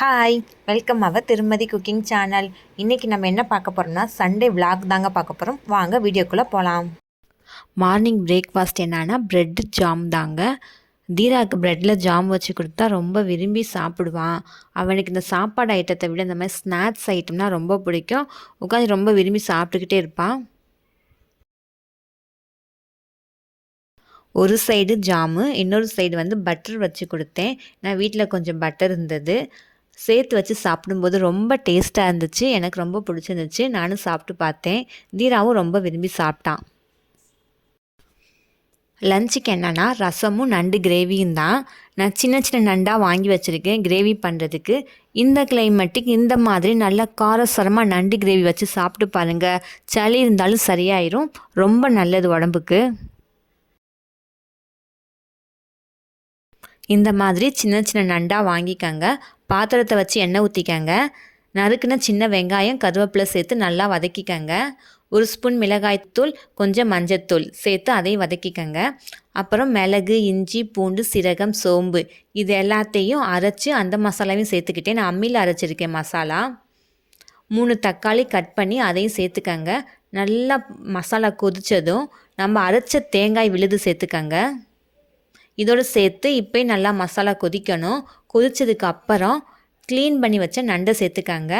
Hi, welcome அவர் திருமதி cooking channel. இன்றைக்கி நம்ம என்ன பார்க்க போகிறோம்னா சண்டே விளாக் தாங்க பார்க்க போகிறோம். வாங்க வீடியோக்குள்ளே போகலாம். மார்னிங் பிரேக்ஃபாஸ்ட் என்னன்னா ப்ரெட்டு ஜாம் தாங்க. தீராவுக்கு ப்ரெட்டில் ஜாம் வச்சு கொடுத்தா ரொம்ப விரும்பி சாப்பிடுவான். அவனுக்கு இந்த சாப்பாடு ஐட்டத்தை விட இந்த மாதிரி ஸ்நாக்ஸ் ஐட்டம்னா ரொம்ப பிடிக்கும். உட்காந்து ரொம்ப விரும்பி சாப்பிட்டுக்கிட்டே இருப்பான். ஒரு சைடு ஜாமு, இன்னொரு சைடு வந்து பட்டர் வச்சு கொடுத்தேன். நான் வீட்டில் கொஞ்சம் பட்டர் இருந்தது, சேர்த்து வச்சு சாப்பிடும்போது ரொம்ப டேஸ்ட்டாக இருந்துச்சு. எனக்கு ரொம்ப பிடிச்சிருந்துச்சு. நானும் சாப்பிட்டு பார்த்தேன். தீராவும் ரொம்ப விரும்பி சாப்பிட்டான். லஞ்சுக்கு என்னென்னா ரசமும் நண்டு கிரேவியும் தான். நான் சின்ன சின்ன நண்டாக வாங்கி வச்சுருக்கேன் கிரேவி பண்ணுறதுக்கு. இந்த கிளைமேட்டுக்கு இந்த மாதிரி நல்லா காரசாரமாக நண்டு கிரேவி வச்சு சாப்பிட்டு பாருங்கள். சளி இருந்தாலும் சரியாயிரும். ரொம்ப நல்லது உடம்புக்கு. இந்த மாதிரி சின்ன சின்ன நண்டாக வாங்கிக்கங்க. பாத்திரத்தை வச்சு எண்ணெய் ஊற்றிக்கங்க. நறுக்குன சின்ன வெங்காயம் கருவேப்பிலை சேர்த்து நல்லா வதக்கிக்கங்க. ஒரு ஸ்பூன் மிளகாய்த்தூள், கொஞ்சம் மஞ்சத்தூள் சேர்த்து அதையும் வதக்கிக்கங்க. அப்புறம் மிளகு, இஞ்சி, பூண்டு, சீரகம், சோம்பு இது எல்லாத்தையும் அரைச்சி அந்த மசாலாவையும் சேர்த்துக்கிட்டேன். நான் அம்மியில் அரைச்சிருக்கேன் மசாலா. 3 தக்காளி கட் பண்ணி அதையும் சேர்த்துக்கங்க. நல்லா மசாலா கொதித்ததும் நம்ம அரைச்ச தேங்காய் விழுது சேர்த்துக்கங்க. இதோடு சேர்த்து இப்போ நல்லா மசாலா கொதிக்கணும். கொதித்ததுக்கு அப்புறம் க்ளீன் பண்ணி வச்ச நண்டை சேர்த்துக்கங்க.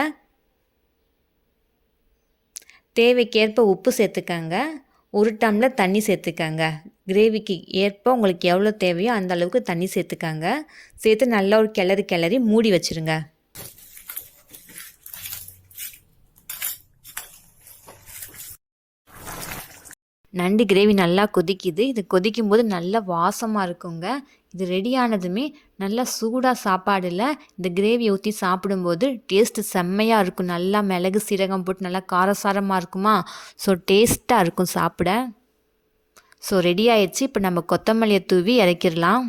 தேவைக்கேற்ப உப்பு சேர்த்துக்கங்க. 1 டம்ளர் தண்ணி சேர்த்துக்கங்க. கிரேவிக்கு ஏற்ப உங்களுக்கு எவ்வளோ தேவையோ அந்த அளவுக்கு தண்ணி சேர்த்துக்கங்க. சேர்த்து நல்லா ஒரு கிளறி மூடி வச்சுருங்க. நண்டு கிரேவி நல்லா கொதிக்குது. இது கொதிக்கும்போது நல்லா வாசமாக இருக்குங்க. இது ரெடி ஆனதுமே நல்லா சூடாக சாப்பாடில் இந்த கிரேவியை ஊற்றி சாப்பிடும்போது டேஸ்ட்டு செம்மையாக இருக்கும். நல்லா மிளகு சீரகம் போட்டு நல்லா காரசாரமாக இருக்குமா. ஸோ டேஸ்ட்டாக இருக்கும் சாப்பிட. ஸோ ரெடி ஆயிடுச்சு. இப்போ நம்ம கொத்தமல்லியை தூவி இறக்கிடலாம்.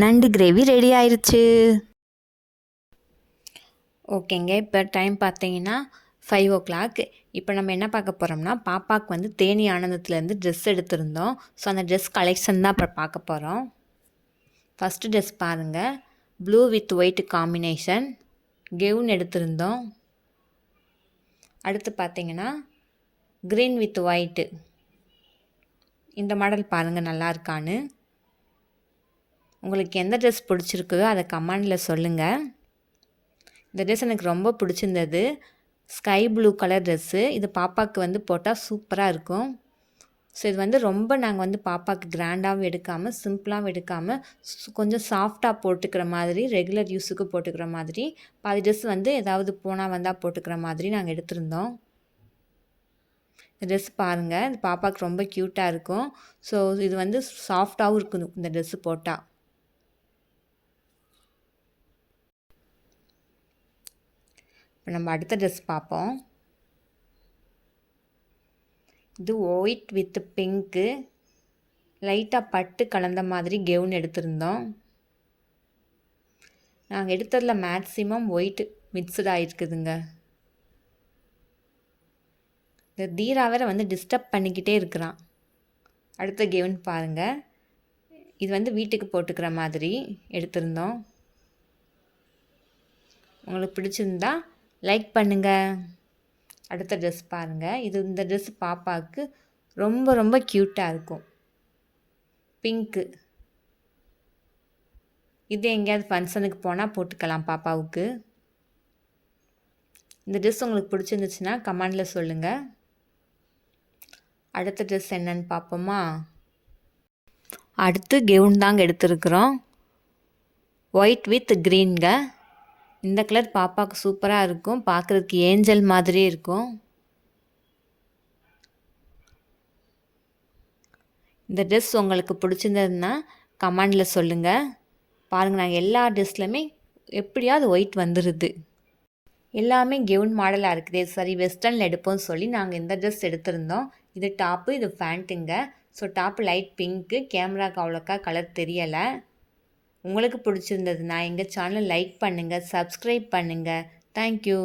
நண்டு கிரேவி ரெடி ஆயிடுச்சு. ஓகேங்க, இப்போ டைம் பார்த்தீங்கன்னா 5 o'clock. இப்போ நம்ம என்ன பார்க்க போகிறோம்னா பாப்பாவுக்கு வந்து தேனி ஆனந்தத்துலேருந்து ட்ரெஸ் எடுத்திருந்தோம். ஸோ அந்த ட்ரெஸ் கலெக்ஷன் தான் இப்போ பார்க்க போகிறோம். ஃபஸ்ட்டு ட்ரெஸ் பாருங்கள், blue with white combination gown எடுத்திருந்தோம். அடுத்து பார்த்தீங்கன்னா க்ரீன் வித் ஒயிட்டு. இந்த மாடல் பாருங்கள் நல்லா இருக்கான்னு. உங்களுக்கு எந்த ட்ரெஸ் பிடிச்சிருக்குதோ அதை கமெண்டில் சொல்லுங்கள். இந்த ட்ரெஸ் எனக்கு ரொம்ப பிடிச்சிருந்தது. Sky blue colour dress. இது பாப்பாவுக்கு வந்து போட்டால் சூப்பராக இருக்கும். ஸோ இது வந்து ரொம்ப நாங்கள் வந்து பாப்பாவுக்கு கிராண்டாகவும் எடுக்காமல் சிம்பிளாகவும் எடுக்காமல் கொஞ்சம் சாஃப்டாக போட்டுக்கிற மாதிரி, ரெகுலர் யூஸுக்கு போட்டுக்கிற மாதிரி, பாதி ட்ரெஸ் வந்து ஏதாவது போனால் வந்தால் போட்டுக்கிற மாதிரி நாங்கள் எடுத்திருந்தோம். இந்த ட்ரெஸ் பாருங்கள், இது பாப்பாவுக்கு ரொம்ப க்யூட்டாக இருக்கும். ஸோ இது வந்து சாஃப்டாகவும் இருக்குது இந்த ட்ரெஸ்ஸு போட்டால். இப்போ நம்ம அடுத்த ட்ரெஸ் பார்ப்போம். இது ஒயிட் வித் பிங்க்கு, லைட்டாக பட்டு கலந்த மாதிரி கெவுன் எடுத்திருந்தோம். நாங்கள் எடுத்ததில் மேக்ஸிமம் ஒயிட் மிக்ஸ்டாக இருக்குதுங்க. இந்த தீரா வேற வந்து டிஸ்டர்ப் பண்ணிக்கிட்டே இருக்கிறான். அடுத்த கெவுன் பாருங்கள், இது வந்து வீட்டுக்கு போட்டுக்கிற மாதிரி எடுத்திருந்தோம். உங்களுக்கு பிடிச்சிருந்தா லைக் பண்ணுங்கள். அடுத்த ட்ரெஸ் பாருங்கள், இந்த ட்ரெஸ் பாப்பாவுக்கு ரொம்ப ரொம்ப க்யூட்டாக இருக்கும். பிங்க்கு. இது எங்கேயாவது ஃபங்க்ஷனுக்கு போனால் போட்டுக்கலாம் பாப்பாவுக்கு. இந்த ட்ரெஸ் உங்களுக்கு பிடிச்சிருந்துச்சுன்னா கமெண்டில் சொல்லுங்கள். அடுத்த ட்ரெஸ் என்னன்னு பார்ப்போமா. அடுத்து கெவுன் தாங்க எடுத்துருக்குறோம். ஒயிட் வித் க்ரீன்ங்க. இந்த கலர் பாப்பாவுக்கு சூப்பராக இருக்கும். பார்க்குறதுக்கு ஏஞ்சல் மாதிரியே இருக்கும். இந்த ட்ரெஸ் உங்களுக்கு பிடிச்சிருந்ததுன்னா கமெண்டில் சொல்லுங்கள். பாருங்கள், நாங்கள் எல்லா ட்ரெஸ்லையுமே எப்படியாவது ஒயிட் வந்துடுது. எல்லாமே கெவுன் மாடலாக இருக்குது. சரி வெஸ்டர்னில் எடுப்போம்னு சொல்லி நாங்கள் இந்த ட்ரெஸ் எடுத்திருந்தோம். இது டாப்பு, இது பேண்ட்டுங்க. So top light pink. கேமராவுக்கு அவ்வளோக்கா கலர் தெரியலை. உங்களுக்கு பிடிச்சிருந்ததுன்னா எங்கள் சேனலை லைக் பண்ணுங்கள், சப்ஸ்கிரைப் பண்ணுங்கள். தேங்க்யூ.